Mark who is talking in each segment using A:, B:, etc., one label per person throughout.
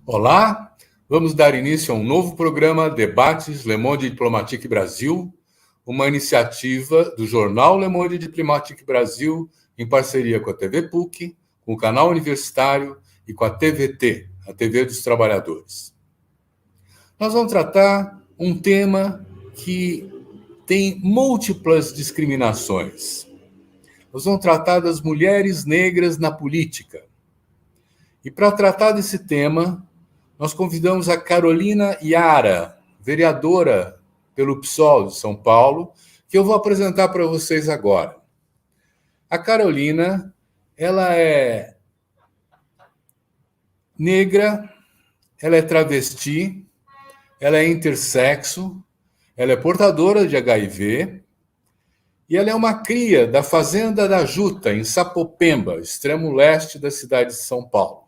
A: Olá, vamos dar início a um novo programa Debates Le Monde Diplomatique Brasil, uma iniciativa do jornal Le Monde Diplomatique Brasil, em parceria com a TV PUC, com o canal universitário e com a TVT, a TV dos Trabalhadores. Nós vamos tratar um tema que tem múltiplas discriminações. Nós vamos tratar das mulheres negras na política. E para tratar desse tema, nós convidamos a Carolina Yara, vereadora pelo PSOL de São Paulo, que eu vou apresentar para vocês agora. A Carolina, ela é negra, ela é travesti, ela é intersexo, ela é portadora de HIV e ela é uma cria da Fazenda da Juta, em Sapopemba, extremo leste da cidade de São Paulo.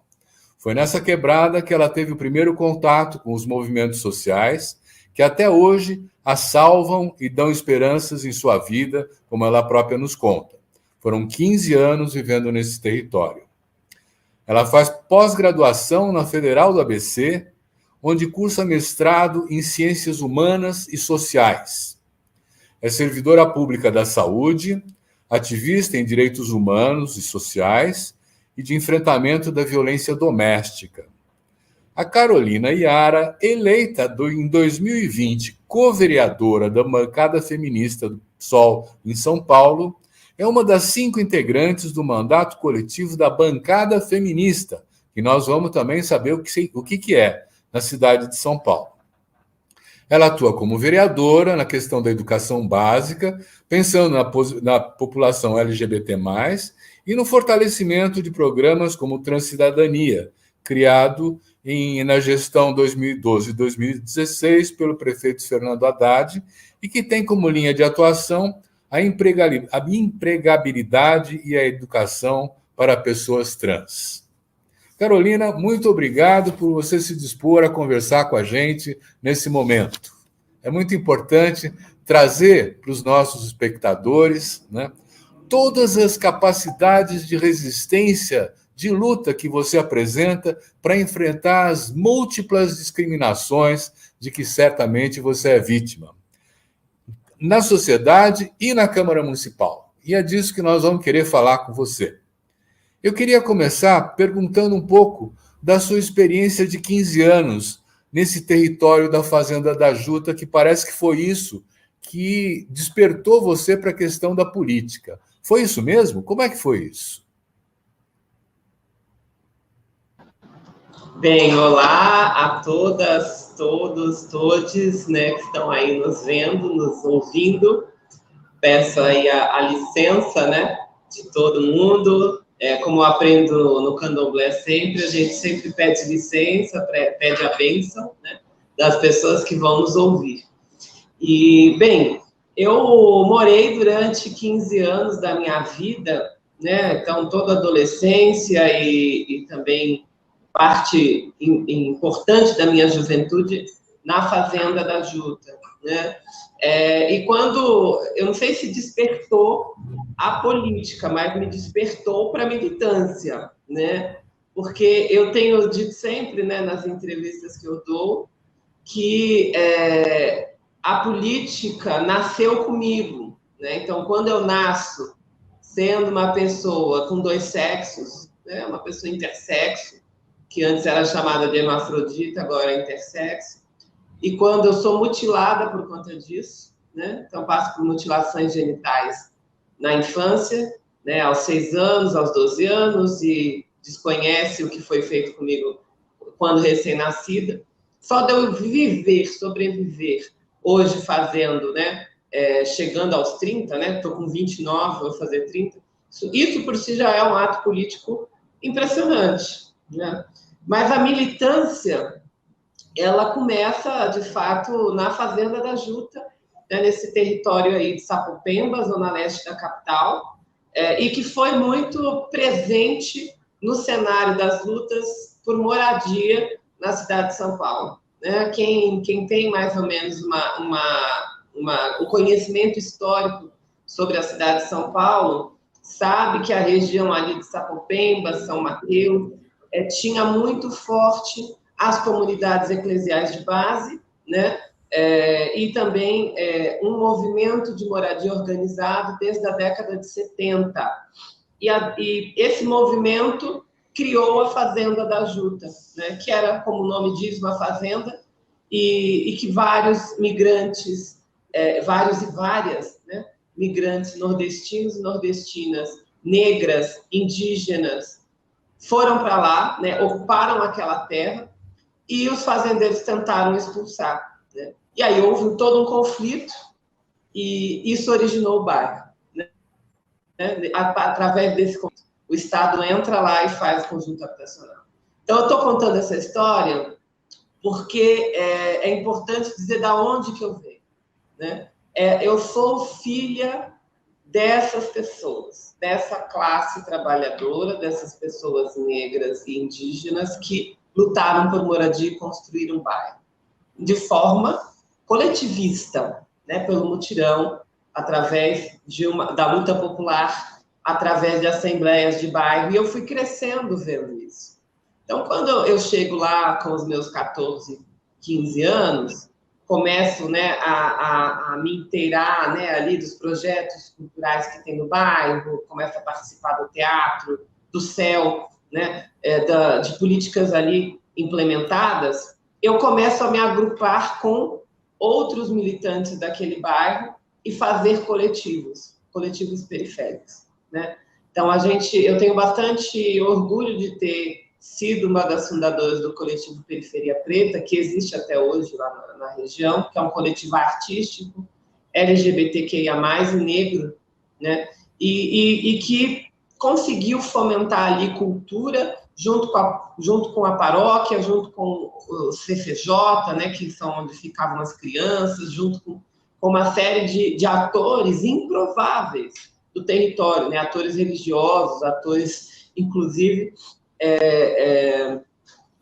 A: Foi nessa quebrada que ela teve o primeiro contato com os movimentos sociais, que até hoje a salvam e dão esperanças em sua vida, como ela própria nos conta. Foram 15 anos vivendo nesse território. Ela faz pós-graduação na Federal do ABC, onde cursa mestrado em Ciências Humanas e Sociais. É servidora pública da saúde, ativista em direitos humanos e sociais e de enfrentamento da violência doméstica. A Carolina Yara, eleita em 2020 co-vereadora da bancada feminista do PSOL em São Paulo, é uma das 5 integrantes do mandato coletivo da bancada feminista, que nós vamos também saber o que é na cidade de São Paulo. Ela atua como vereadora na questão da educação básica, pensando na população LGBT+, e no fortalecimento de programas como Transcidadania, criado na gestão 2012 e 2016 pelo prefeito Fernando Haddad, e que tem como linha de atuação a empregabilidade e a educação para pessoas trans. Carolina, muito obrigado por você se dispor a conversar com a gente nesse momento. É muito importante trazer para os nossos espectadores, né, todas as capacidades de resistência, de luta que você apresenta para enfrentar as múltiplas discriminações de que certamente você é vítima, na sociedade e na Câmara Municipal. E é disso que nós vamos querer falar com você. Eu queria começar perguntando um pouco da sua experiência de 15 anos nesse território da Fazenda da Juta, que parece que foi isso que despertou você para a questão da política. Foi isso mesmo? Como é que foi isso?
B: Bem, olá a todas, todos, todes, né, que estão aí nos vendo, nos ouvindo. Peço aí a licença, né, de todo mundo. Como eu aprendo no candomblé sempre, a gente sempre pede licença, pede a bênção, né, das pessoas que vão nos ouvir. E, bem, eu morei durante 15 anos da minha vida, né, então toda a adolescência e também parte importante da minha juventude na Fazenda da Juta, né? E quando, eu não sei se despertou a política, mas me despertou para a militância, né? Porque eu tenho dito sempre, né, nas entrevistas que eu dou, que a política nasceu comigo, né? Então, quando eu nasço sendo uma pessoa com 2 sexos, né, uma pessoa intersexo, que antes era chamada de hermafrodita, agora é intersexo, e quando eu sou mutilada por conta disso, né? Então passo por mutilações genitais na infância, né? Aos 6 anos, aos 12 anos, e desconhece o que foi feito comigo quando recém-nascida. Só de eu viver, sobreviver, hoje fazendo, né? Chegando aos 30, né? Estou com 29, vou fazer 30. Isso por si já é um ato político impressionante, né? Mas a militância, ela começa, de fato, na Fazenda da Juta, né, nesse território aí de Sapopemba, zona leste da capital, e que foi muito presente no cenário das lutas por moradia na cidade de São Paulo, né? Quem tem mais ou menos um conhecimento histórico sobre a cidade de São Paulo, sabe que a região ali de Sapopemba, São Mateus, tinha muito forte as comunidades eclesiais de base, né? E também um movimento de moradia organizado desde a década de 70. E esse movimento criou a Fazenda da Juta, né? Que era, como o nome diz, uma fazenda, e que vários migrantes, vários e várias, né? Migrantes nordestinos e nordestinas, negras, indígenas, foram para lá, né? Ocuparam aquela terra, e os fazendeiros tentaram expulsar, né? E aí houve todo um conflito, e isso originou o bairro, né? Através desse conflito, o Estado entra lá e faz conjunto habitacional. Então, eu estou contando essa história porque é importante dizer da onde que eu venho, né? Eu sou filha dessas pessoas, dessa classe trabalhadora, dessas pessoas negras e indígenas que lutaram por moradia e construíram um bairro de forma coletivista, né, pelo mutirão, através da luta popular, através de assembleias de bairro, e eu fui crescendo vendo isso. Então, quando eu chego lá com os meus 14, 15 anos, começo, né, a me inteirar, né, ali dos projetos culturais que tem no bairro, começo a participar do teatro, do CEL, né, de políticas ali implementadas, eu começo a me agrupar com outros militantes daquele bairro e fazer coletivos periféricos, né? Então, eu tenho bastante orgulho de ter sido uma das fundadoras do coletivo Periferia Preta, que existe até hoje lá na região, que é um coletivo artístico, LGBTQIA+, e negro, né? E que conseguiu fomentar ali cultura junto com a paróquia, junto com o CCJ, né, que são onde ficavam as crianças, junto com uma série de atores improváveis do território, né, atores religiosos, atores, inclusive,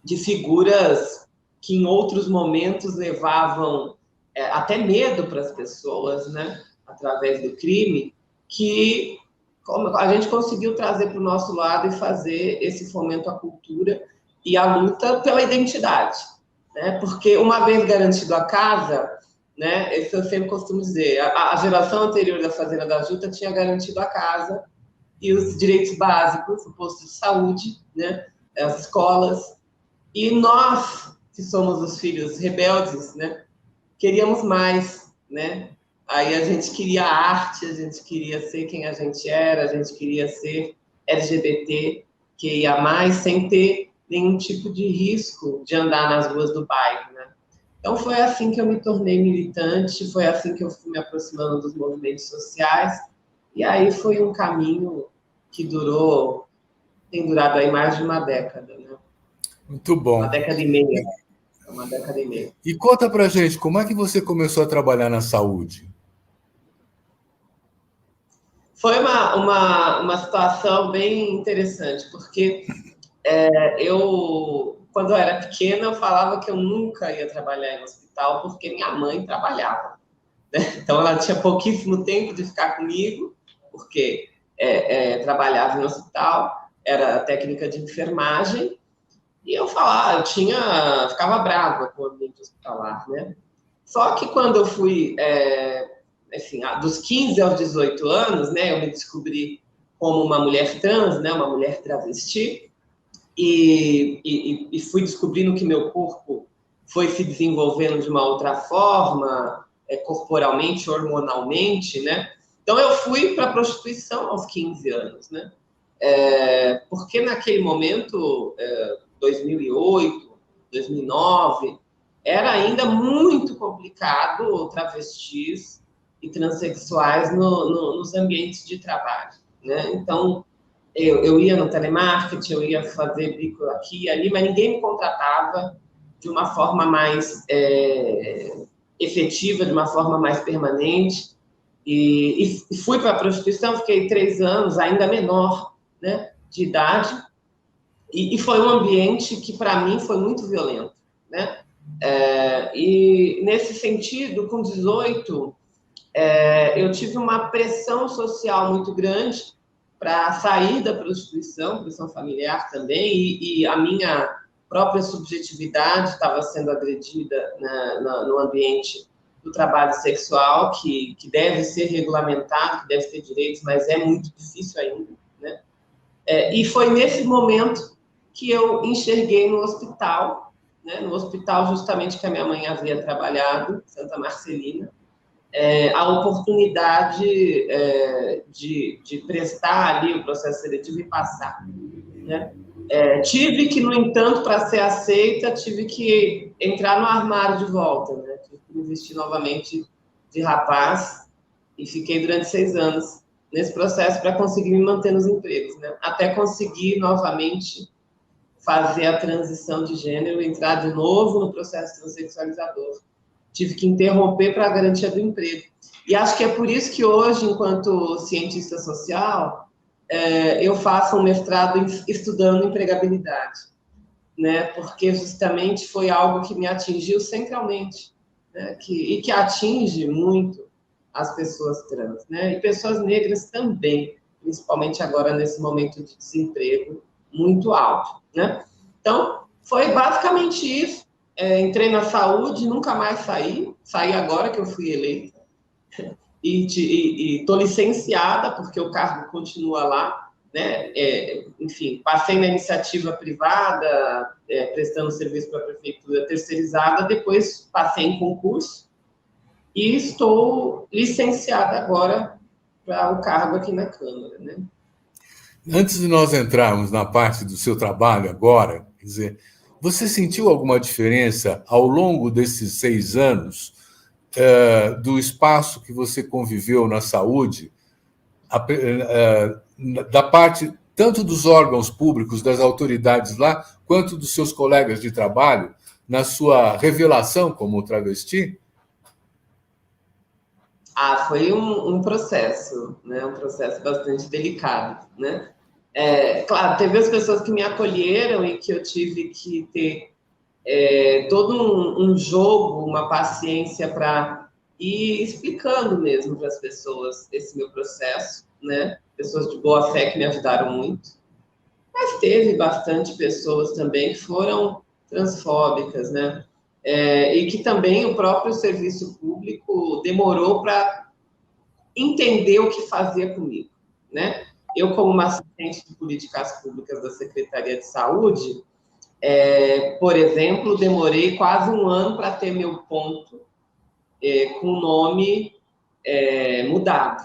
B: de figuras que em outros momentos levavam até medo para as pessoas, né, através do crime, que a gente conseguiu trazer para o nosso lado e fazer esse fomento à cultura e à luta pela identidade, né? Porque uma vez garantido a casa, né, isso eu sempre costumo dizer, a geração anterior da Fazenda da Juta tinha garantido a casa e os direitos básicos, o posto de saúde, né, as escolas, e nós, que somos os filhos rebeldes, né, queríamos mais, né? Aí a gente queria arte, a gente queria ser quem a gente era, a gente queria ser LGBT, que ia mais, sem ter nenhum tipo de risco de andar nas ruas do bairro, né? Então foi assim que eu me tornei militante, foi assim que eu fui me aproximando dos movimentos sociais, e aí foi um caminho que tem durado aí mais de uma década, né?
A: Muito bom.
B: Uma década e meia. Uma década e meia.
A: E conta pra gente, como é que você começou a trabalhar na saúde?
B: Foi uma situação bem interessante, porque quando eu era pequena, eu falava que eu nunca ia trabalhar em hospital, porque minha mãe trabalhava, né? Então, ela tinha pouquíssimo tempo de ficar comigo, porque trabalhava em hospital, era técnica de enfermagem, e eu falava, ficava brava com o ambiente hospitalar, né? Só que quando eu fui, assim, dos 15 aos 18 anos, né, eu me descobri como uma mulher trans, né, uma mulher travesti, e fui descobrindo que meu corpo foi se desenvolvendo de uma outra forma, corporalmente, hormonalmente, né? Então, eu fui para a prostituição aos 15 anos, né? Porque naquele momento, 2008, 2009, era ainda muito complicado travestis e transexuais nos ambientes de trabalho, né? Então, eu ia no telemarketing, eu ia fazer bico aqui e ali, mas ninguém me contratava de uma forma mais efetiva, de uma forma mais permanente. E fui para a prostituição, fiquei 3 anos, ainda menor, né, de idade, e foi um ambiente que, para mim, foi muito violento, né? E, nesse sentido, com 18, Eu tive uma pressão social muito grande para sair da prostituição, pressão familiar também, e a minha própria subjetividade estava sendo agredida no ambiente do trabalho sexual, que deve ser regulamentado, que deve ter direitos, mas é muito difícil ainda, né? E foi nesse momento que eu enxerguei no hospital, né? No hospital justamente que a minha mãe havia trabalhado, Santa Marcelina, a oportunidade de prestar ali o processo seletivo e passar, né? Tive que, no entanto, para ser aceita, tive que entrar no armário de volta, né? Tive que me vestir novamente de rapaz e fiquei durante 6 anos nesse processo para conseguir me manter nos empregos, né? Até conseguir novamente fazer a transição de gênero, entrar de novo no processo transexualizador. Tive que interromper para a garantia do emprego. E acho que é por isso que hoje, enquanto cientista social, eu faço um mestrado estudando empregabilidade, né? Porque justamente foi algo que me atingiu centralmente, né? E que atinge muito as pessoas trans, né? E pessoas negras também, principalmente agora nesse momento de desemprego muito alto, né? Então, foi basicamente isso. Entrei na saúde, nunca mais saí agora que eu fui eleita, e estou licenciada, porque o cargo continua lá, né? Enfim, passei na iniciativa privada, prestando serviço para a prefeitura terceirizada, depois passei em concurso, e estou licenciada agora para o cargo aqui na Câmara, né?
A: Antes de nós entrarmos na parte do seu trabalho agora, quer dizer, você sentiu alguma diferença ao longo desses 6 anos do espaço que você conviveu na saúde, da parte tanto dos órgãos públicos, das autoridades lá, quanto dos seus colegas de trabalho, na sua revelação como travesti?
B: Foi um processo, né? Um processo bastante delicado, né? Claro, teve as pessoas que me acolheram e que eu tive que ter todo um jogo, uma paciência para ir explicando mesmo para as pessoas esse meu processo, né? Pessoas de boa fé que me ajudaram muito. Mas teve bastante pessoas também que foram transfóbicas, né? E que também o próprio serviço público demorou para entender o que fazia comigo, né? Eu, como uma assistente de políticas públicas da Secretaria de Saúde, por exemplo, demorei quase 1 ano para ter meu ponto com o nome mudado,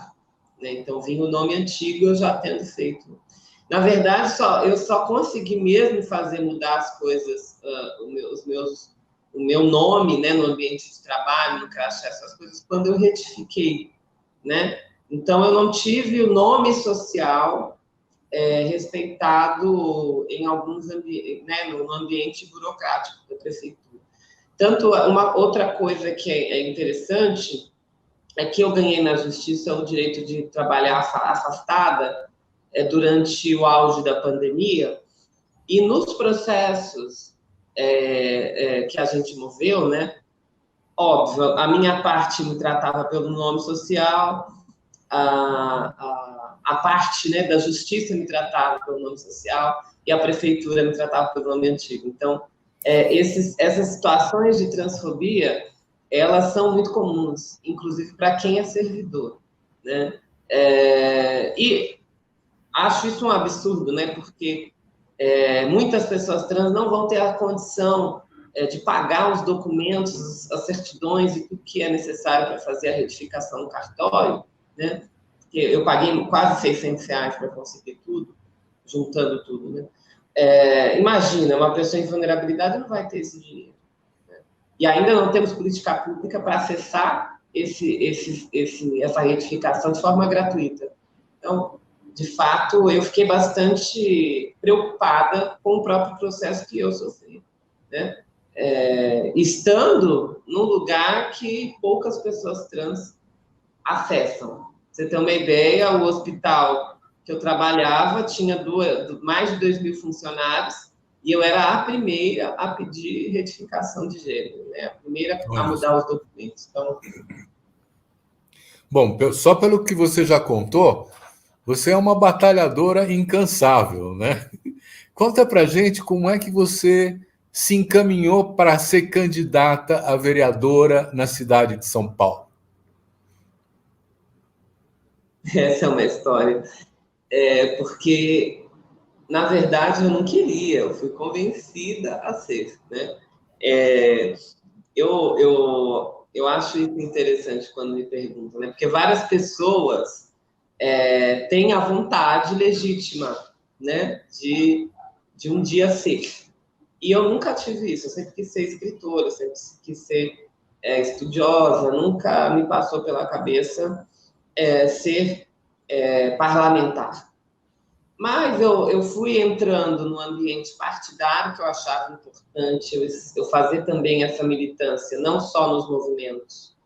B: né? Então, vinha o nome antigo, eu já tendo feito. Na verdade, eu só consegui mesmo fazer mudar as coisas, o meu nome, né, no ambiente de trabalho, no crachá, essas coisas, quando eu retifiquei, né? Então, eu não tive o nome social respeitado em alguns né, no ambiente burocrático da prefeitura. Tanto, uma outra coisa que é interessante é que eu ganhei na justiça o direito de trabalhar afastada durante o auge da pandemia, e nos processos que a gente moveu, né, óbvio, a minha parte me tratava pelo nome social, a parte, né, da justiça me tratava pelo nome social e a prefeitura me tratava pelo nome antigo. Então, essas situações de transfobia, elas são muito comuns, inclusive para quem é servidor, né? E acho isso um absurdo, né? Porque muitas pessoas trans não vão ter a condição de pagar os documentos, as certidões e tudo que é necessário para fazer a retificação no cartório, né? Eu paguei quase R$ 600 para conseguir tudo, juntando tudo, né? Imagina, uma pessoa em vulnerabilidade não vai ter esse dinheiro, né? E ainda não temos política pública para acessar essa retificação de forma gratuita. Então, de fato, eu fiquei bastante preocupada com o próprio processo que eu sofri, né? Estando num lugar que poucas pessoas trans acessam. Pra você ter uma ideia, o hospital que eu trabalhava tinha mais de 2.000 funcionários e eu era a primeira a pedir retificação de gênero, né? A primeira a mudar os documentos. Então,
A: Bom, só pelo que você já contou, você é uma batalhadora incansável, né? Conta pra gente como é que você se encaminhou para ser candidata a vereadora na cidade de São Paulo.
B: Essa é uma história. Porque, na verdade, eu não queria, eu fui convencida a ser, né? É, eu acho isso interessante quando me perguntam, né? Porque várias pessoas têm a vontade legítima, né? De um dia ser. E eu nunca tive isso, eu sempre quis ser escritora, eu sempre quis ser estudiosa, nunca me passou pela cabeça ser parlamentar. Mas eu fui entrando no ambiente partidário, que eu achava importante eu fazer também essa militância, não só nos movimentos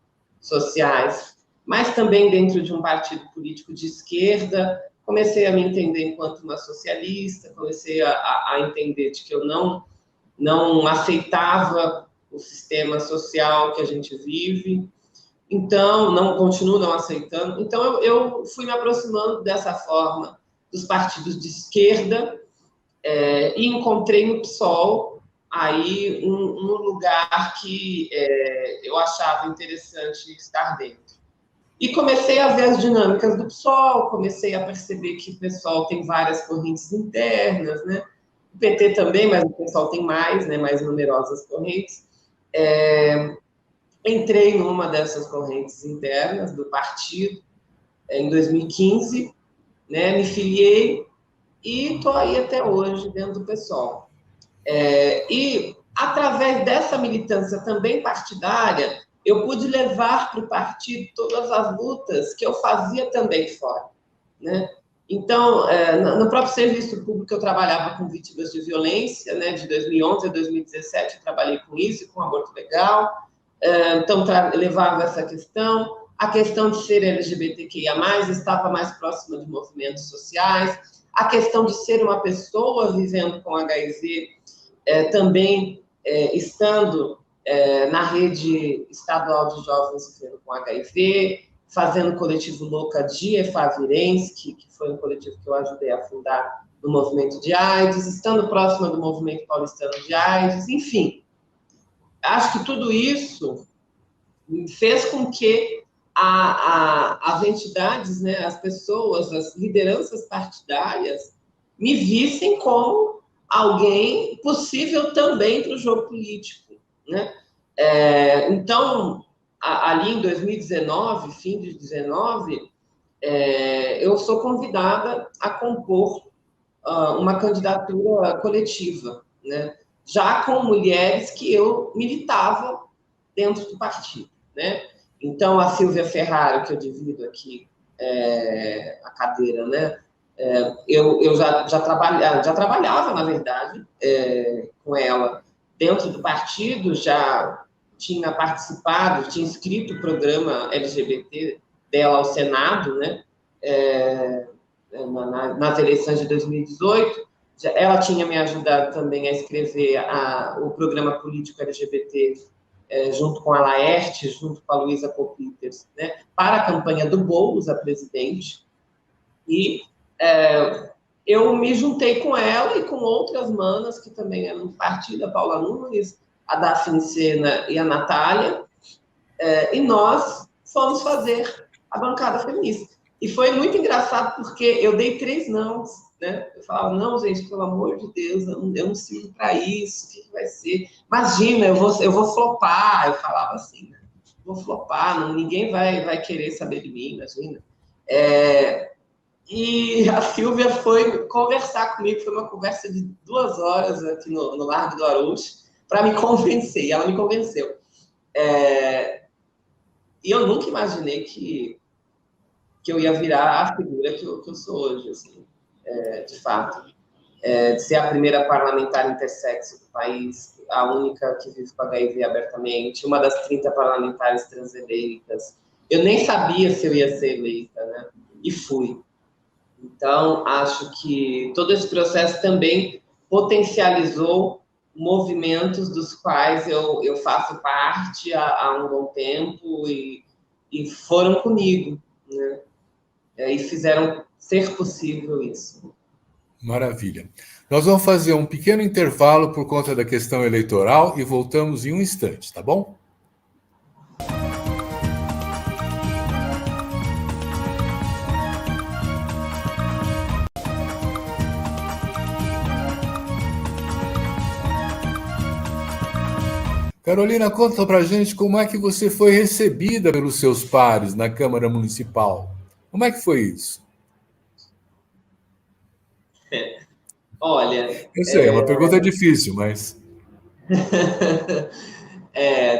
B: sociais, mas também dentro de um partido político de esquerda. Comecei a me entender enquanto uma socialista, comecei a entender de que eu não aceitava o sistema social que a gente vive, então, não continuo não aceitando. Então, eu fui me aproximando dessa forma dos partidos de esquerda e encontrei no PSOL aí um lugar que eu achava interessante estar dentro. E comecei a ver as dinâmicas do PSOL, comecei a perceber que o PSOL tem várias correntes internas, né? O PT também, mas o PSOL tem mais, né? Mais numerosas correntes. Entrei numa dessas correntes internas do partido em 2015, né? Me filiei e estou aí até hoje dentro do PSOL. E através dessa militância também partidária, eu pude levar para o partido todas as lutas que eu fazia também fora, né? Então, no próprio serviço público, eu trabalhava com vítimas de violência, né? De 2011 a 2017, eu trabalhei com isso, com aborto legal. Então, levava essa questão. A questão de ser LGBTQIA+, estava mais próxima de movimentos sociais. A questão de ser uma pessoa vivendo com HIV, também estando na rede estadual de jovens vivendo com HIV, fazendo o coletivo Louca de Efavirense, que foi um coletivo que eu ajudei a fundar no movimento de AIDS, estando próxima do movimento paulistano de AIDS, enfim. Acho que tudo isso fez com que as entidades, né, as pessoas, as lideranças partidárias me vissem como alguém possível também para o jogo político, né? Então, ali em 2019, fim de 2019, eu sou convidada a compor uma candidatura coletiva, né? Já com mulheres que eu militava dentro do partido, né? Então, a Silvia Ferraro, que eu divido aqui a cadeira, né? Eu já trabalhava, na verdade, com ela dentro do partido, já tinha participado, tinha inscrito o programa LGBT dela ao Senado, né? Nas eleições de 2018, ela tinha me ajudado também a escrever o programa político LGBT junto com a Laerte, junto com a Luísa Copiters, né, para a campanha do Boulos a presidente. E eu me juntei com ela e com outras manas que também eram do partido, a Paula Nunes, a Daphne Sena e a Natália, e nós fomos fazer a bancada feminista. E foi muito engraçado porque eu dei 3 nãos, né? Eu falava, não, gente, pelo amor de Deus, eu não sirvo para isso, o que vai ser? Imagina, eu vou flopar, eu falava assim, né? Vou flopar, ninguém vai querer saber de mim, imagina. E a Silvia foi conversar comigo, foi uma conversa de 2 horas aqui no Largo do Arouche, para me convencer, e ela me convenceu. E eu nunca imaginei que eu ia virar a figura que eu sou hoje, assim, de fato. De ser a primeira parlamentar intersexo do país, a única que vive com HIV abertamente, uma das 30 parlamentares transeleitas. Eu nem sabia se eu ia ser eleita, né? E fui. Então, acho que todo esse processo também potencializou movimentos dos quais eu faço parte há um bom tempo e foram comigo, né? E fizeram ser possível isso.
A: Maravilha. Nós vamos fazer um pequeno intervalo por conta da questão eleitoral e voltamos em um instante, tá bom? Carolina, conta pra gente como é que você foi recebida pelos seus pares na Câmara Municipal. Como é que foi isso?
B: Olha,
A: Eu sei, é uma pergunta difícil, mas...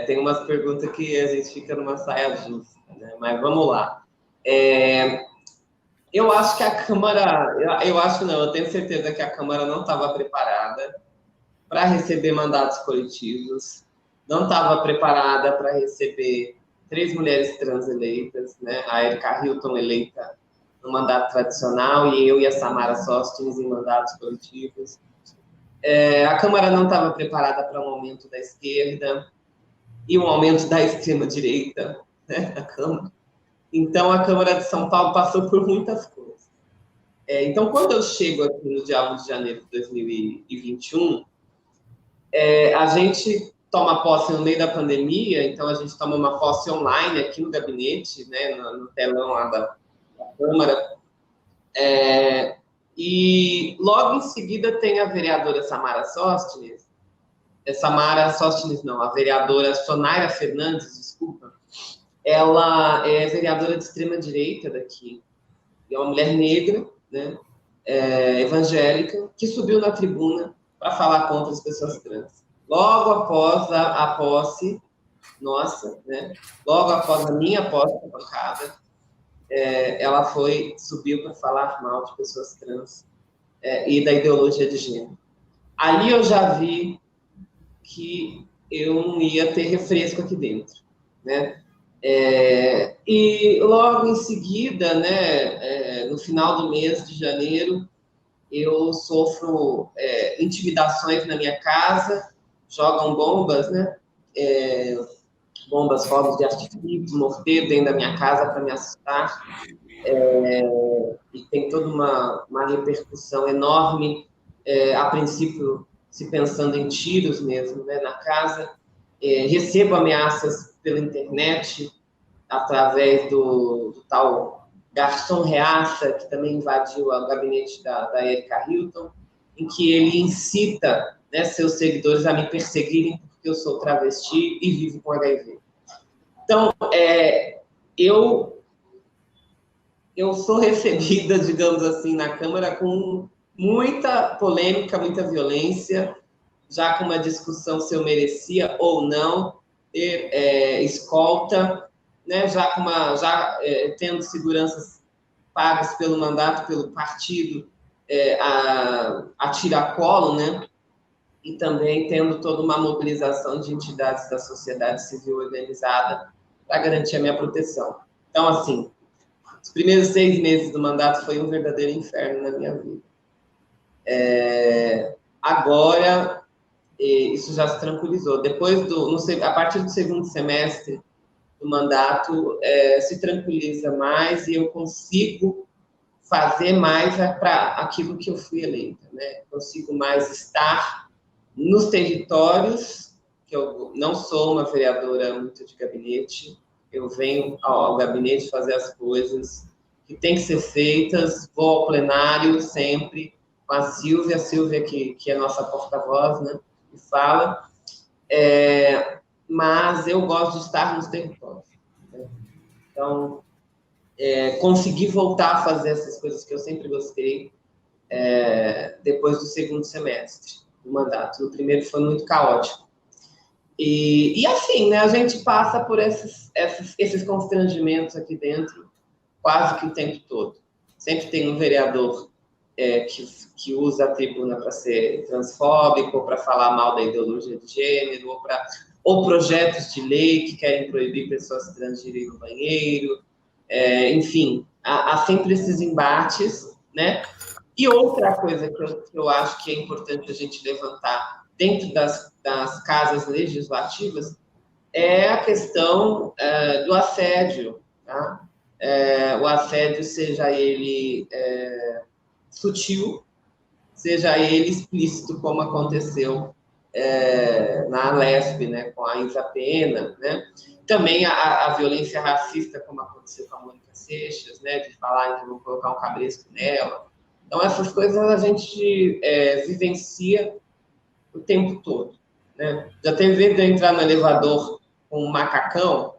B: tem umas perguntas que a gente fica numa saia justa, né? Mas vamos lá. Eu acho que a Câmara, eu acho não, eu tenho certeza que a Câmara não estava preparada para receber mandatos coletivos, não estava preparada para receber 3 mulheres trans eleitas, né? A Erika Hilton eleita no mandato tradicional e eu e a Samara Sóstenes em mandatos coletivos. A Câmara não estava preparada para um aumento da esquerda e um aumento da extrema-direita, né, da Câmara. Então, a Câmara de São Paulo passou por muitas coisas. Então, quando eu chego aqui no dia 1 de janeiro de 2021, a gente toma posse no meio da pandemia, então a gente toma uma posse online aqui no gabinete, né, no telão lá da Câmara. E logo em seguida tem a vereadora Samara Sóstenes, a vereadora Sonaira Fernandes, desculpa, ela é vereadora de extrema-direita daqui, é uma mulher negra, né, evangélica, que subiu na tribuna para falar contra as pessoas trans. Logo após a posse nossa, né, logo após a minha posse na bancada, ela subiu para falar mal de pessoas trans e da ideologia de gênero. Ali eu já vi que eu não ia ter refresco aqui dentro, né? E logo em seguida, né, no final do mês de janeiro, eu sofro intimidações na minha casa, jogam bombas, né? Bombas, fogos de artifício, morteiro dentro da minha casa para me assustar. E tem toda uma repercussão enorme, a princípio se pensando em tiros mesmo, né, na casa. Recebo ameaças pela internet, através do tal garçom reaça, que também invadiu o gabinete da Erika Hilton, em que ele incita, né, seus seguidores a me perseguirem porque eu sou travesti e vivo com HIV. Então, eu sou recebida, digamos assim, na Câmara com muita polêmica, muita violência, já com uma discussão se eu merecia ou não ter escolta, né? já tendo seguranças pagas pelo mandato, pelo partido, a tiracolo, né? E também tendo toda uma mobilização de entidades da sociedade civil organizada para garantir a minha proteção. Então, assim, os primeiros 6 meses do mandato foi um verdadeiro inferno na minha vida. Agora, isso já se tranquilizou. A partir do segundo semestre do mandato, se tranquiliza mais e eu consigo fazer mais para aquilo que eu fui eleita, né? Consigo mais estar nos territórios, que eu não sou uma vereadora muito de gabinete, eu venho ao gabinete fazer as coisas que têm que ser feitas, vou ao plenário sempre com a Silvia que é nossa porta-voz, né, que fala, mas eu gosto de estar nos territórios. Né? Então, consegui voltar a fazer essas coisas que eu sempre gostei depois do segundo semestre do mandato. No primeiro foi muito caótico. E assim, né, a gente passa por esses constrangimentos aqui dentro quase que o tempo todo. Sempre tem um vereador que usa a tribuna para ser transfóbico, ou para falar mal da ideologia de gênero, ou projetos de lei que querem proibir pessoas trans de irem no banheiro. Enfim, há sempre esses embates, né? E outra coisa que eu acho que é importante a gente levantar dentro das casas legislativas é a questão do assédio, tá? O assédio, seja ele sutil, seja ele explícito, como aconteceu na Lesp, né, com a Isa Pena, né? Também a violência racista, como aconteceu com a Mônica Seixas, né, de falar que vou colocar um cabresto nela. Então, essas coisas a gente vivencia o tempo todo, né? Já teve vez de eu entrar no elevador com um macacão,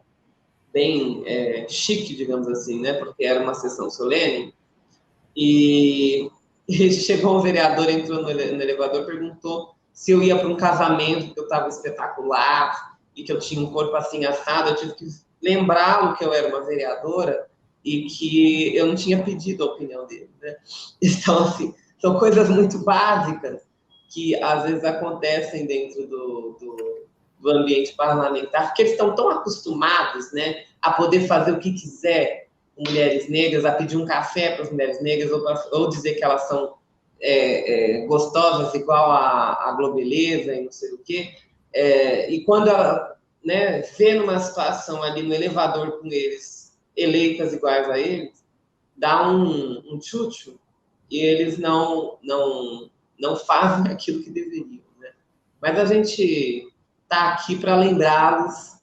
B: bem chique, digamos assim, né, porque era uma sessão solene, e chegou um vereador, entrou no elevador, perguntou se eu ia para um casamento, que eu estava espetacular, e que eu tinha um corpo assim assado. Eu tive que lembrá-lo que eu era uma vereadora e que eu não tinha pedido a opinião dele, né? Então, assim, são coisas muito básicas que às vezes acontecem dentro do ambiente parlamentar, porque eles estão tão acostumados, né, a poder fazer o que quiser com mulheres negras, a pedir um café para as mulheres negras, ou dizer que elas são gostosas igual a Globeleza e não sei o quê. E quando ela, né, vê numa situação ali no elevador com eles, eleitas iguais a eles, dá um tchutchu e eles não fazem aquilo que deveriam, né? Mas a gente está aqui para lembrá-los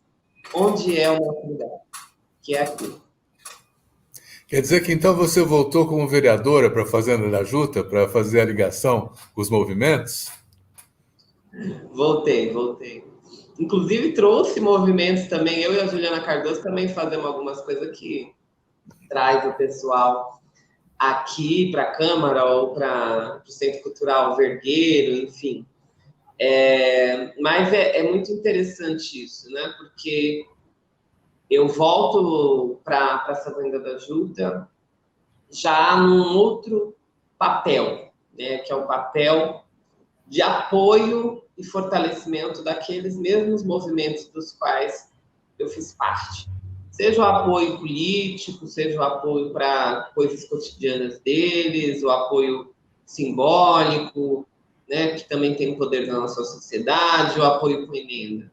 B: onde é o nosso lugar, que é aqui.
A: Quer dizer que então você voltou como vereadora para a Fazenda da Juta para fazer a ligação com os movimentos?
B: Voltei. Inclusive trouxe movimentos também, eu e a Juliana Cardoso também fazemos algumas coisas que traz o pessoal aqui para a Câmara ou para o Centro Cultural Vergueiro, enfim. Mas é muito interessante isso, né? Porque eu volto para a Fazenda da Juta já num outro papel, né? Que é o papel de apoio e fortalecimento daqueles mesmos movimentos dos quais eu fiz parte. Seja o apoio político, seja o apoio para coisas cotidianas deles, o apoio simbólico, né, que também tem um poder na nossa sociedade, o apoio com emenda.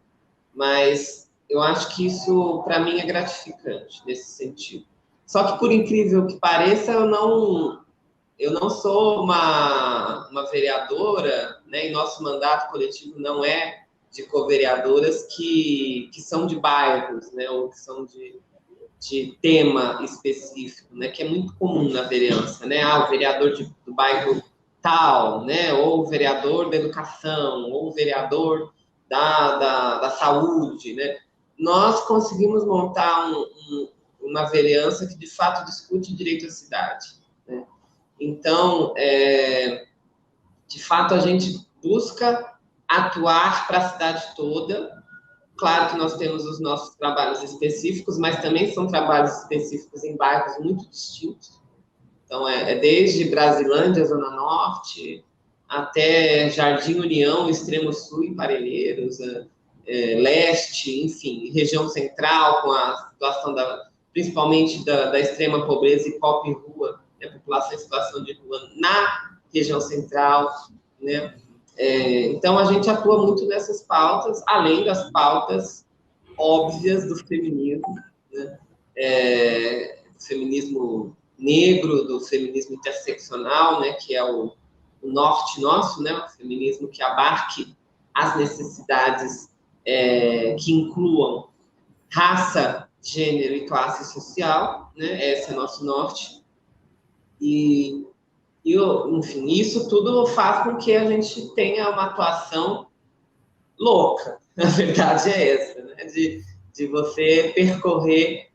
B: Mas eu acho que isso, para mim, é gratificante nesse sentido. Só que, por incrível que pareça, eu não sou uma vereadora, né, e nosso mandato coletivo não é de co-vereadoras que são de bairros, né, ou que são de tema específico, né, que é muito comum na vereança, né, o vereador do bairro tal, né, ou o vereador da educação, ou o vereador da saúde, né. Nós conseguimos montar uma vereança que, de fato, discute direito à cidade, né. Então, de fato, a gente busca atuar para a cidade toda. Claro que nós temos os nossos trabalhos específicos, mas também são trabalhos específicos em bairros muito distintos. Então, desde Brasilândia, Zona Norte, até Jardim União, Extremo Sul e Parelheiros, Leste, enfim, região central, com a situação principalmente da extrema pobreza e pop rua, a população em situação de rua na região central, né? Então, a gente atua muito nessas pautas, além das pautas óbvias do feminismo, né? Do feminismo negro, do feminismo interseccional, né? Que é o norte nosso, né? O feminismo que abarque as necessidades que incluam raça, gênero e classe social, né? Esse é nosso norte. E, enfim, isso tudo faz com que a gente tenha uma atuação louca. A verdade é essa, né? De você percorrer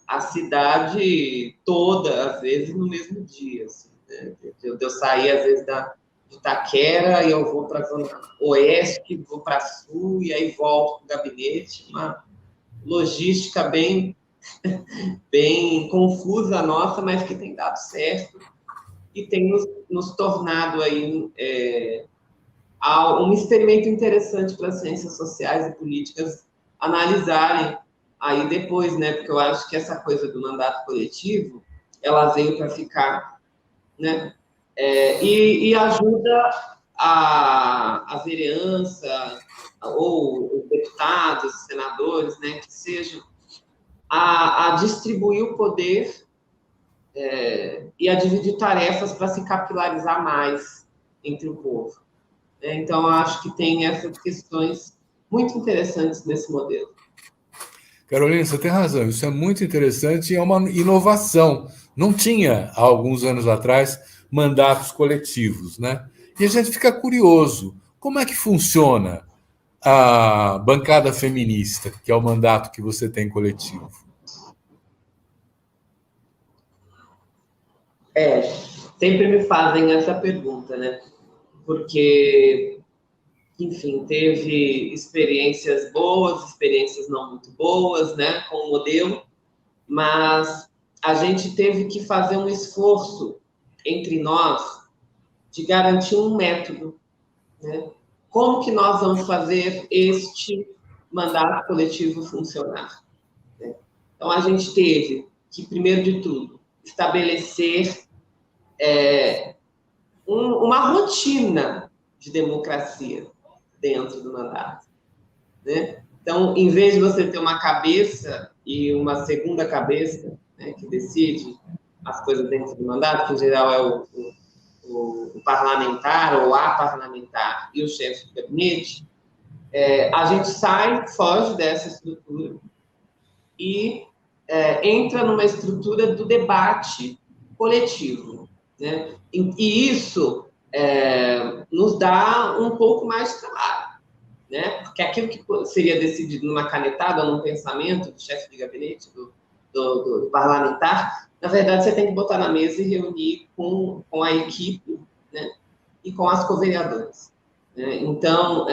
B: a cidade toda, às vezes, no mesmo dia. Assim, né? Eu sair, às vezes, de Itaquera e eu vou para a Zona Oeste, vou para a Sul e aí volto para o gabinete. Uma logística bem confusa nossa, mas que tem dado certo e tem nos tornado aí um experimento interessante para as ciências sociais e políticas analisarem aí depois, né? Porque eu acho que essa coisa do mandato coletivo, ela veio para ficar, né? E ajuda a vereança, ou os deputados, os senadores, né, que sejam, a distribuir o poder e a dividir tarefas para se capilarizar mais entre o povo. Então, acho que tem essas questões muito interessantes nesse modelo.
A: Carolina, você tem razão, isso é muito interessante e é uma inovação. Não tinha, há alguns anos atrás, mandatos coletivos, né? E a gente fica curioso, como é que funciona a bancada feminista, que é o mandato que você tem coletivo?
B: Sempre me fazem essa pergunta, né? Porque, enfim, teve experiências boas, experiências não muito boas, né, com o modelo, mas a gente teve que fazer um esforço entre nós de garantir um método, né? Como que nós vamos fazer este mandato coletivo funcionar? Né? Então, a gente teve que, primeiro de tudo, estabelecer uma rotina de democracia dentro do mandato, né? Então, em vez de você ter uma cabeça e uma segunda cabeça, né, que decide as coisas dentro do mandato, que em geral é o parlamentar ou a parlamentar e o chefe de gabinete, a gente foge dessa estrutura e entra numa estrutura do debate coletivo, né? E isso nos dá um pouco mais de trabalho, né? Porque aquilo que seria decidido numa canetada, num pensamento do chefe de gabinete, do parlamentar, na verdade, você tem que botar na mesa e reunir com a equipe, né? E com as covereadoras. Né? Então,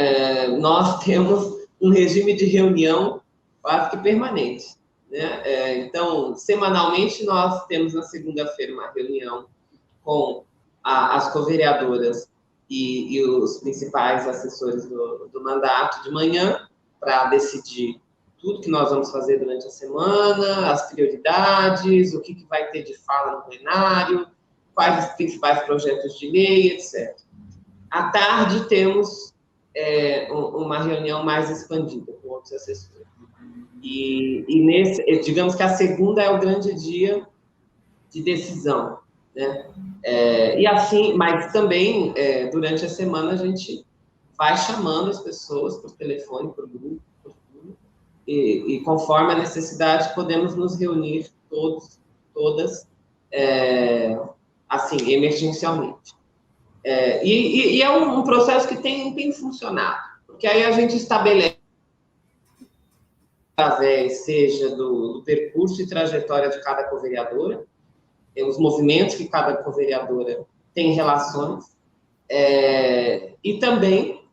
B: nós temos um regime de reunião quase que permanente. Né? Então, semanalmente, nós temos na segunda-feira uma reunião com as covereadoras e os principais assessores do mandato de manhã para decidir tudo que nós vamos fazer durante a semana, as prioridades, o que vai ter de fala no plenário, quais os principais projetos de lei, etc. À tarde, temos uma reunião mais expandida com outros assessores. E digamos que a segunda é o grande dia de decisão, né? E assim, mas também, durante a semana, a gente vai chamando as pessoas por telefone, por grupo, e conforme a necessidade, podemos nos reunir todas, assim, emergencialmente. E é um processo que tem funcionado, porque aí a gente estabelece, através, seja do percurso e trajetória de cada covereadora, os movimentos que cada covereadora tem relações, e também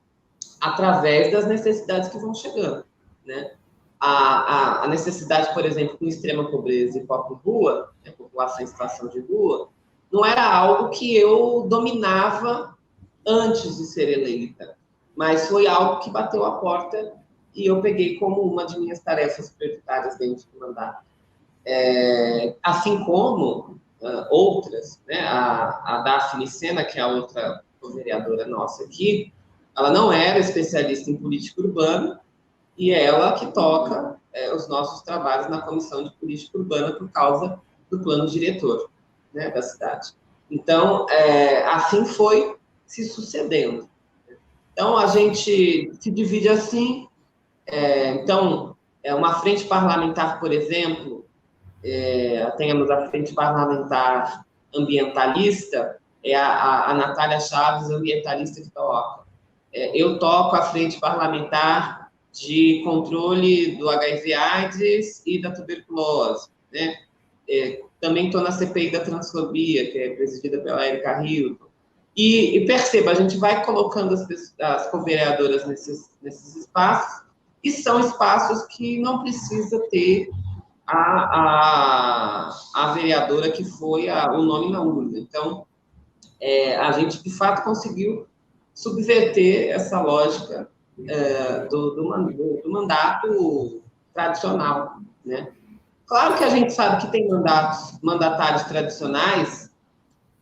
B: através das necessidades que vão chegando, né? A necessidade, por exemplo, com extrema pobreza e rua, né, população em situação de rua, não era algo que eu dominava antes de ser eleita, mas foi algo que bateu a porta e eu peguei como uma de minhas tarefas prioritárias dentro do mandato. Assim como outras, né? A Daphne Sena, que é a outra vereadora nossa aqui, ela não era especialista em política urbana e é ela que toca os nossos trabalhos na Comissão de Política Urbana por causa do plano diretor, né, da cidade. Então, assim foi se sucedendo. Então, a gente se divide assim. Então, uma frente parlamentar, por exemplo, temos a frente parlamentar ambientalista, a Natália Chaves, ambientalista, que toca. Eu toco a frente parlamentar de controle do HIV/AIDS e da tuberculose, né? Também estou na CPI da transfobia, que é presidida pela Érica Hilton. E perceba, a gente vai colocando as covereadoras nesses espaços, e são espaços que não precisa ter a vereadora que foi o nome na urna. Então, a gente, de fato, conseguiu subverter essa lógica do mandato tradicional, né? Claro que a gente sabe que tem mandatários tradicionais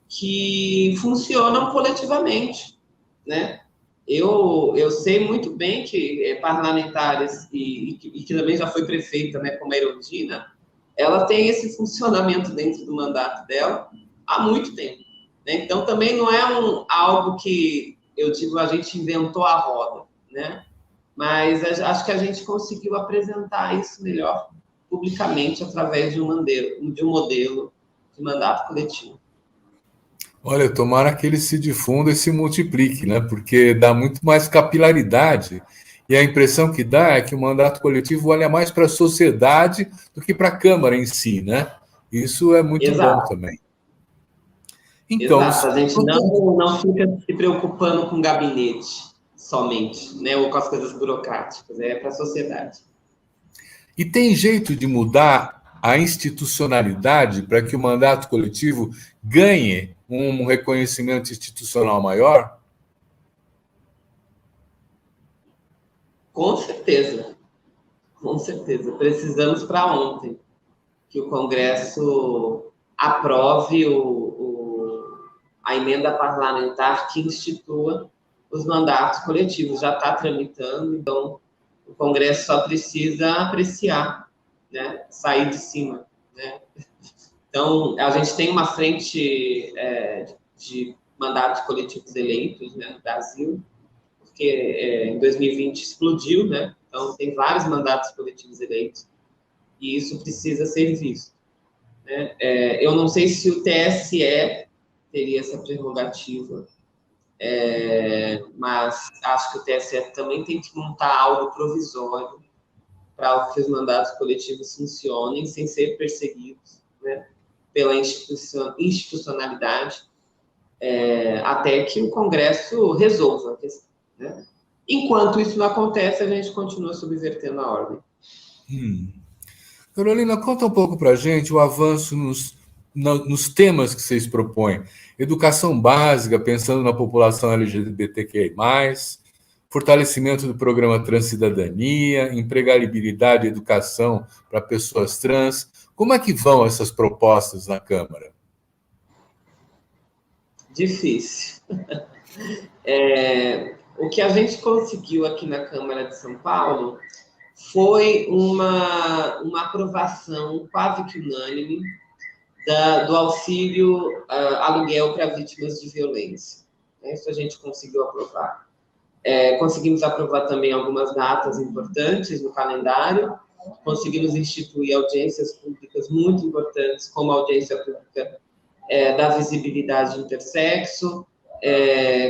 B: que funcionam coletivamente, né? Eu sei muito bem que parlamentares, e que também já foi prefeita, né, como a Erundina, ela tem esse funcionamento dentro do mandato dela há muito tempo. Né? Então, também não é algo que, eu digo, a gente inventou a roda, né? Mas acho que a gente conseguiu apresentar isso melhor publicamente através de um modelo de mandato coletivo.
A: Olha, tomara que ele se difunda e se multiplique, né? Porque dá muito mais capilaridade. E a impressão que dá é que o mandato coletivo olha mais para a sociedade do que para a Câmara em si, né? Isso é muito bom
B: Exato,
A: também. Então,
B: exato. A gente não fica se preocupando com gabinete somente, né? Ou com as coisas burocráticas, é para a sociedade.
A: e tem jeito de mudar a institucionalidade para que o mandato coletivo ganhe um reconhecimento institucional maior?
B: Com certeza, com certeza. Precisamos para ontem que o Congresso aprove a emenda parlamentar que institua os mandatos coletivos. Já está tramitando, então o Congresso só precisa apreciar, né? Sair de cima. Né? Então, a gente tem uma frente de mandatos coletivos eleitos, né, no Brasil, porque em 2020 explodiu, né? Então, tem vários mandatos coletivos eleitos, e isso precisa ser visto. Né? Eu não sei se o TSE teria essa prerrogativa, mas acho que o TSE também tem que montar algo provisório para que os mandatos coletivos funcionem sem ser perseguidos, né, pela institucionalidade, até que o Congresso resolva a questão. Né? Enquanto isso não acontece, a gente continua subvertendo a ordem.
A: Carolina, conta um pouco para a gente o avanço nos temas que vocês propõem. Educação básica, pensando na população LGBTQI+, fortalecimento do programa Transcidadania, empregabilidade e educação para pessoas trans. Como é que vão essas propostas na Câmara?
B: Difícil. O que a gente conseguiu aqui na Câmara de São Paulo foi uma aprovação quase que unânime do auxílio aluguel para vítimas de violência. Isso a gente conseguiu aprovar. Conseguimos aprovar também algumas datas importantes no calendário, conseguimos instituir audiências públicas muito importantes, como a audiência pública da visibilidade intersexo,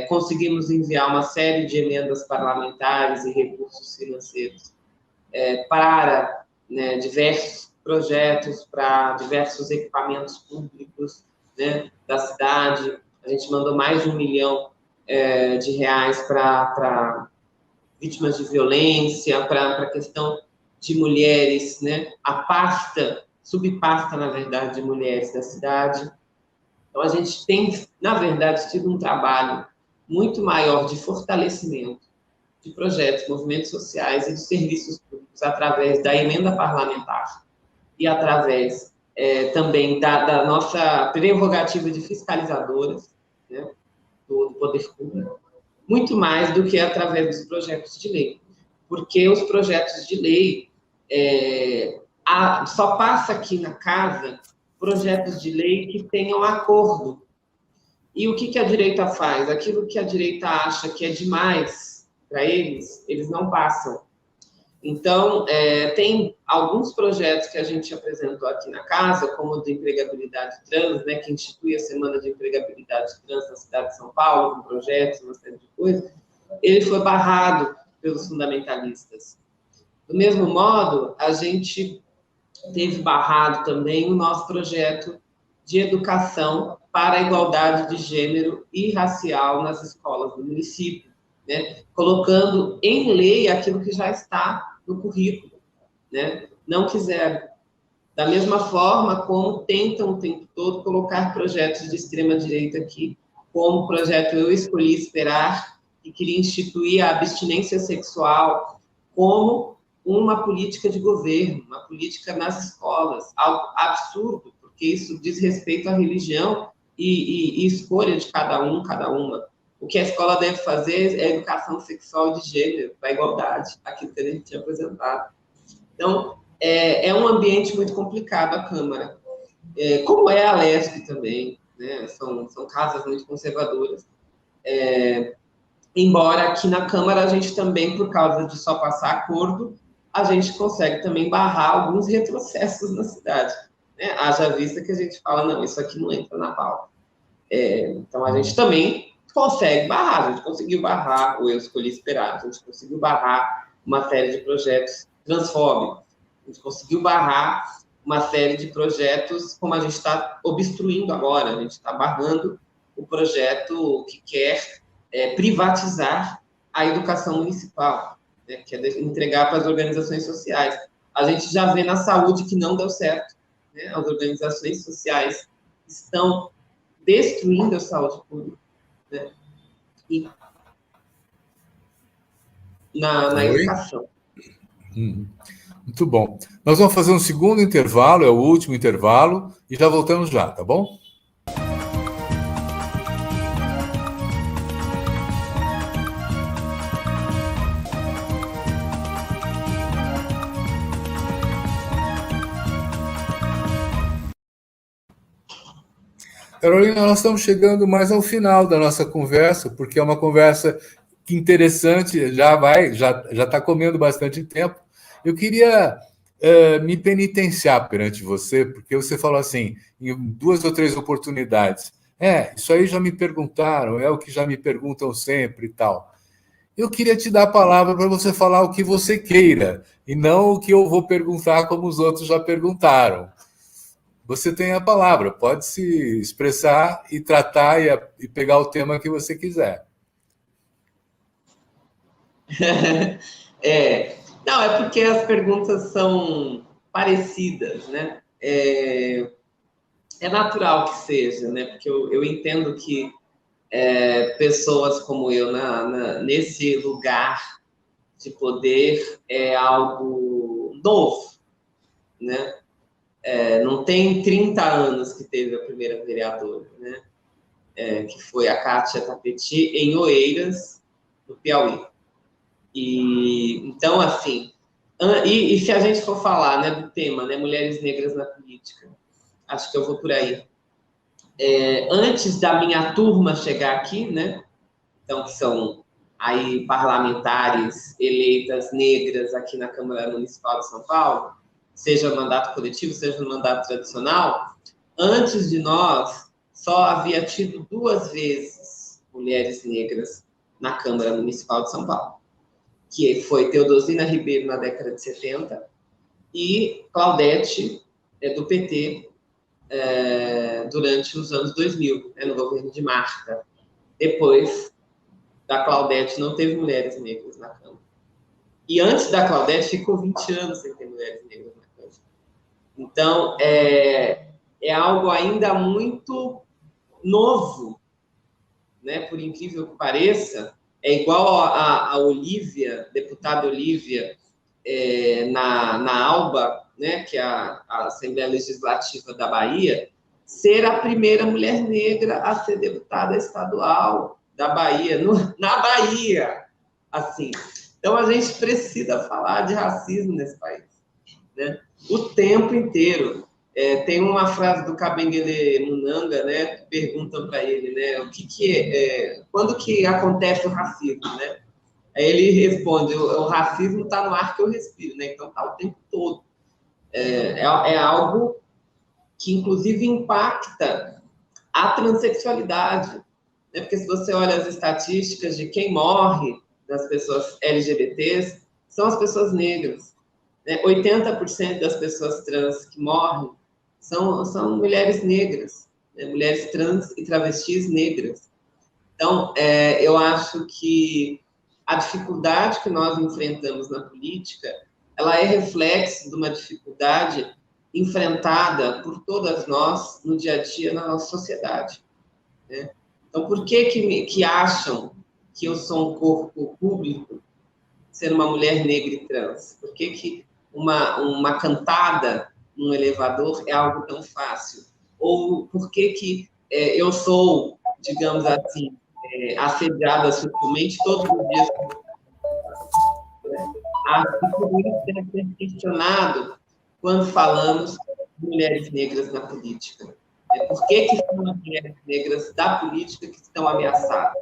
B: conseguimos enviar uma série de emendas parlamentares e recursos financeiros para, né, diversos projetos, para diversos equipamentos públicos, né, da cidade. A gente mandou mais de R$1 milhão de reais para vítimas de violência, para a questão de mulheres, né, a subpasta, na verdade, de mulheres da cidade. Então, a gente tem, na verdade, tido um trabalho muito maior de fortalecimento de projetos, movimentos sociais e de serviços públicos através da emenda parlamentar e através também da nossa prerrogativa de fiscalizadoras, né, do poder público, muito mais do que através dos projetos de lei. Porque os projetos de lei só passa aqui na casa projetos de lei que tenham acordo. E o que a direita faz? Aquilo que a direita acha que é demais para eles, eles não passam. Então, tem alguns projetos que a gente apresentou aqui na casa, como o de empregabilidade trans, né, que institui a Semana de Empregabilidade Trans na cidade de São Paulo, com projetos, uma série de coisas. Ele foi barrado pelos fundamentalistas. Do mesmo modo, a gente teve barrado também o nosso projeto de educação para a igualdade de gênero e racial nas escolas do município, né? Colocando em lei aquilo que já está no currículo, né? Não quiseram. Da mesma forma como tentam o tempo todo colocar projetos de extrema-direita aqui, como o projeto Eu Escolhi Esperar, que queria instituir a abstinência sexual como uma política de governo, uma política nas escolas, algo absurdo, porque isso diz respeito à religião e escolha de cada um, cada uma. O que a escola deve fazer é educação sexual de gênero, para a igualdade, aquilo que a gente tinha apresentado. Então, é um ambiente muito complicado a Câmara, como é a Leste também, né? São casas muito conservadoras. Embora aqui na Câmara a gente também, por causa de só passar acordo, a gente consegue também barrar alguns retrocessos na cidade. Né? Haja vista que a gente fala, não, isso aqui não entra na pauta. Então a gente também consegue barrar, a gente conseguiu barrar, ou eu escolhi esperar, a gente conseguiu barrar uma série de projetos transfóbicos, a gente conseguiu barrar uma série de projetos como a gente está obstruindo agora, a gente está barrando o projeto que quer privatizar a educação municipal, né, que é entregar para as organizações sociais. A gente já vê na saúde que não deu certo, né? As organizações sociais estão destruindo a saúde pública, né? E na educação.
A: Muito bom. Nós vamos fazer um segundo intervalo, é o último intervalo, e já voltamos já, tá bom? Carolina, nós estamos chegando mais ao final da nossa conversa, porque é uma conversa interessante, já está comendo bastante tempo. Eu queria me penitenciar perante você, porque você falou assim, em 2 ou 3 oportunidades, isso aí já me perguntaram, é o que já me perguntam sempre e tal. Eu queria te dar a palavra para você falar o que você queira, e não o que eu vou perguntar como os outros já perguntaram. Você tem a palavra, pode se expressar e tratar e pegar o tema que você quiser.
B: Não, é porque as perguntas são parecidas, né? É natural que seja, né? Porque eu entendo que pessoas como eu nesse lugar de poder é algo novo, né? Não tem 30 anos que teve a primeira vereadora, né? Que foi a Kátia Tapeti, em Oeiras, no Piauí. Então, assim, e se a gente for falar, né, do tema, né, mulheres negras na política, acho que eu vou por aí. Antes da minha turma chegar aqui, né, então, que são aí parlamentares eleitas negras aqui na Câmara Municipal de São Paulo, seja no mandato coletivo, seja no mandato tradicional, antes de nós, só havia tido 2 vezes mulheres negras na Câmara Municipal de São Paulo, que foi Teodosina Ribeiro na década de 70 e Claudete, do PT, durante os anos 2000, no governo de Marta. Depois da Claudete, não teve mulheres negras na Câmara. E antes da Claudete, ficou 20 anos sem ter mulheres negras na Câmara. Então, é algo ainda muito novo, né? Por incrível que pareça, é igual a Olívia, deputada Olívia, na ALBA, né, que é a Assembleia Legislativa da Bahia, ser a primeira mulher negra a ser deputada estadual da Bahia, na Bahia, assim. Então, a gente precisa falar de racismo nesse país, né? O tempo inteiro. Tem uma frase do Kabengele Munanga, né, que perguntam para ele, né, quando que acontece o racismo, né? Aí ele responde, o racismo está no ar que eu respiro, né? Então está o tempo todo. É algo que, inclusive, impacta a transexualidade, né? Porque se você olha as estatísticas de quem morre das pessoas LGBTs, são as pessoas negras. 80% das pessoas trans que morrem são mulheres negras, né? Mulheres trans e travestis negras. Então, eu acho que a dificuldade que nós enfrentamos na política, ela é reflexo de uma dificuldade enfrentada por todas nós no dia a dia na nossa sociedade, né? Então, por que acham que eu sou um corpo público, ser uma mulher negra e trans? Por que uma cantada num elevador é algo tão fácil? Ou por que eu sou, digamos assim, assediadas sexualmente todos os dias. Acho que tudo isso deve ser questionado quando falamos de mulheres negras na política. Por que são as mulheres negras da política que estão ameaçadas?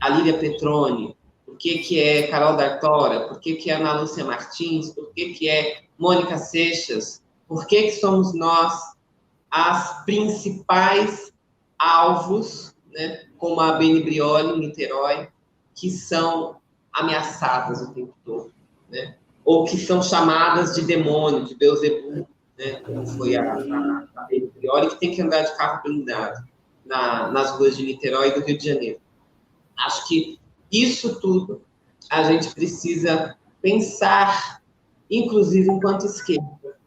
B: A Lília Petroni, por que é Carol D'Artora, por que é Ana Lúcia Martins, por que é Mônica Seixas, por que somos nós as principais alvos, né, como a Beni Brioli, em Niterói, que são ameaçadas o tempo todo, né? Ou que são chamadas de demônio, de Beelzebub, né? Como foi a Beni Brioli, que tem que andar de carro blindado nas ruas de Niterói e do Rio de Janeiro. Acho que isso tudo a gente precisa pensar, inclusive enquanto esquerda,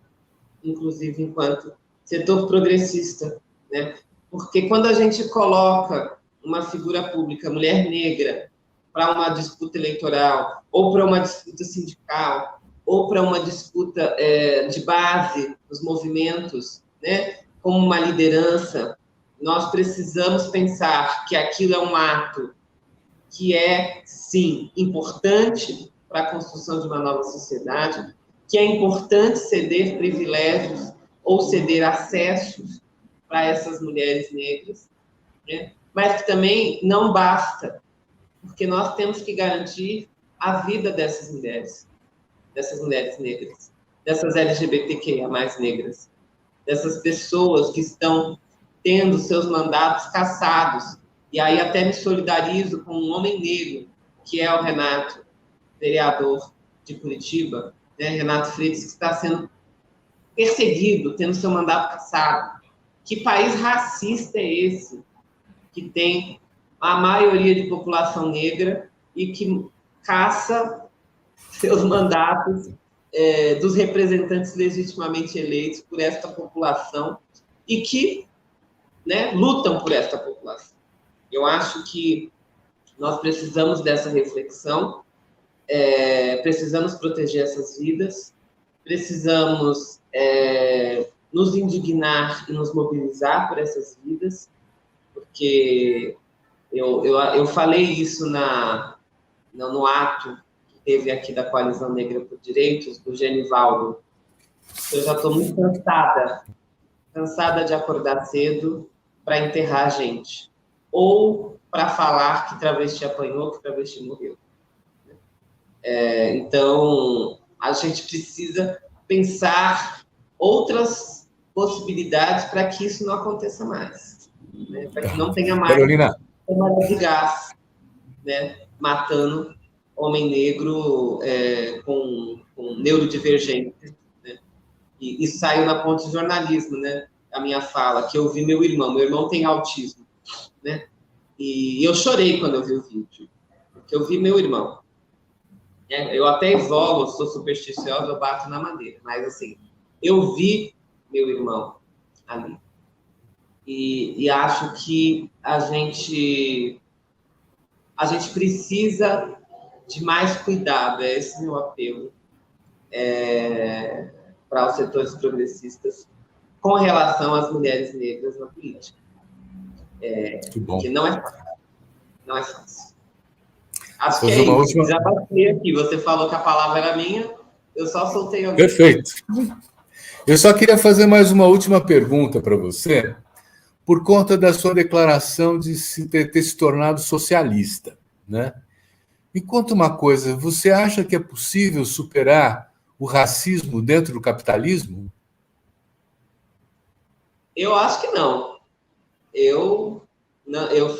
B: inclusive enquanto setor progressista, né? Porque quando a gente coloca uma figura pública, mulher negra, para uma disputa eleitoral, ou para uma disputa sindical, ou para uma disputa de base dos movimentos, né? Como uma liderança, nós precisamos pensar que aquilo é um ato que é, sim, importante para a construção de uma nova sociedade, que é importante ceder privilégios ou ceder acessos para essas mulheres negras, né? Mas que também não basta, porque nós temos que garantir a vida dessas mulheres negras, dessas LGBTQIA+ negras, dessas pessoas que estão tendo seus mandatos cassados. E aí até me solidarizo com um homem negro, que é o Renato, vereador de Curitiba, né? Renato Freitas, que está sendo perseguido, tendo seu mandato cassado. Que país racista é esse, que tem a maioria de população negra e que caça seus mandatos dos representantes legitimamente eleitos por esta população e que, né, lutam por esta população? Eu acho que nós precisamos dessa reflexão, precisamos proteger essas vidas, precisamos nos indignar e nos mobilizar por essas vidas, porque eu falei isso no ato que teve aqui da Coalizão Negra por Direitos, do Genivaldo. Eu já estou muito cansada de acordar cedo para enterrar a gente, ou para falar que travesti apanhou, que travesti morreu. Então, a gente precisa pensar outras possibilidades para que isso não aconteça mais, né? Para que não tenha mais câmara de gás, né? Matando homem negro com neurodivergência, né? E saiu na ponte de jornalismo, né? A minha fala, que eu vi meu irmão tem autismo, né? E eu chorei quando eu vi o vídeo, porque eu vi meu irmão. Eu até exolo, sou supersticiosa, eu bato na madeira, mas assim, eu vi meu irmão ali. E acho que a gente precisa de mais cuidado, esse meu apelo para os setores progressistas com relação às mulheres negras na política.
A: Que bom.
B: Porque não é fácil. Não é fácil. Acho que é isso. Já passei aqui. Você falou que a palavra era minha, eu só soltei alguém.
A: Perfeito. Eu só queria fazer mais uma última pergunta para você, por conta da sua declaração de ter se tornado socialista, né? Me conta uma coisa, você acha que é possível superar o racismo dentro do capitalismo?
B: Eu acho que não. Eu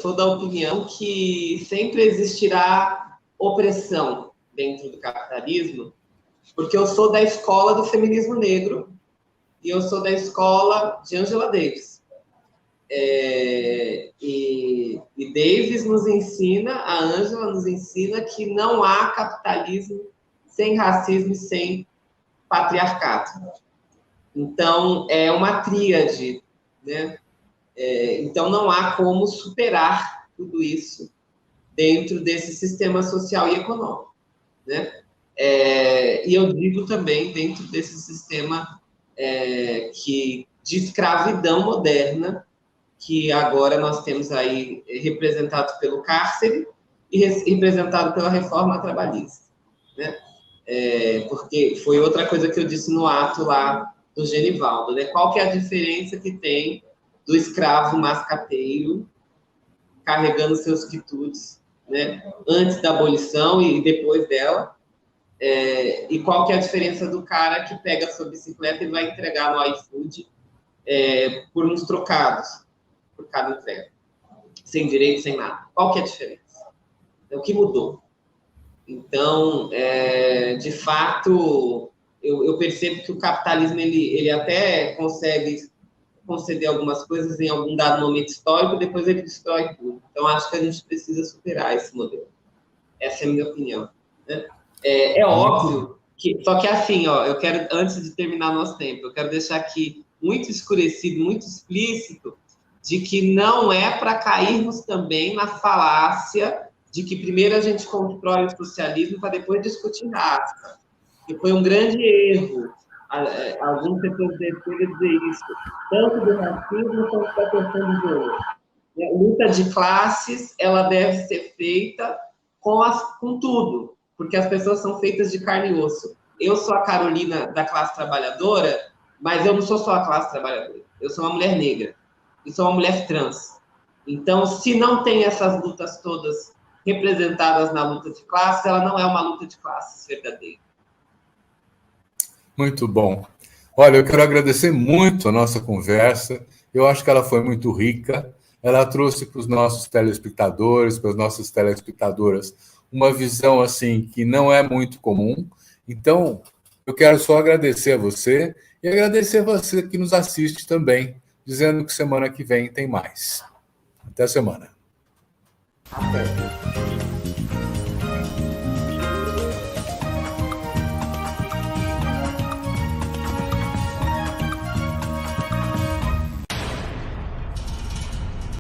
B: sou da opinião que sempre existirá opressão dentro do capitalismo, porque eu sou da escola do feminismo negro e eu sou da escola de Angela Davis. E Davis nos ensina, a Angela nos ensina que não há capitalismo sem racismo e sem patriarcado. Então, é uma tríade, né? Então, não há como superar tudo isso dentro desse sistema social e econômico, né? E eu digo também dentro desse sistema de escravidão moderna que agora nós temos aí representado pelo cárcere e representado pela reforma trabalhista, né? Porque foi outra coisa que eu disse no ato lá do Genivaldo, né? Qual que é a diferença que tem do escravo mascateiro carregando seus quitutes, né? Antes da abolição e depois dela, e qual que é a diferença do cara que pega a sua bicicleta e vai entregar no iFood por uns trocados, por cada entrega, sem direito, sem nada. Qual que é a diferença? É o que mudou. Então, de fato, eu percebo que o capitalismo ele até consegue conceder algumas coisas em algum dado momento histórico, depois ele destrói tudo. Então, acho que a gente precisa superar esse modelo. Essa é a minha opinião, né? É óbvio que... Só que assim, ó, eu quero, antes de terminar nosso tempo, eu quero deixar aqui muito escurecido, muito explícito, de que não é para cairmos também na falácia de que primeiro a gente constrói o socialismo para depois discutir raça. Que foi um grande erro. Alguns setores da esquerda dizer isso, tanto do racismo quanto da questão do gênero. A luta de classes, ela deve ser feita com tudo, porque as pessoas são feitas de carne e osso. Eu sou a Carolina da classe trabalhadora, mas eu não sou só a classe trabalhadora. Eu sou uma mulher negra e sou uma mulher trans. Então, se não tem essas lutas todas representadas na luta de classes, ela não é uma luta de classes verdadeira.
A: Muito bom. Olha, eu quero agradecer muito a nossa conversa. Eu acho que ela foi muito rica. Ela trouxe para os nossos telespectadores, para as nossas telespectadoras, uma visão assim que não é muito comum. Então, eu quero só agradecer a você e agradecer a você que nos assiste também, dizendo que semana que vem tem mais. Até a semana.
B: Até.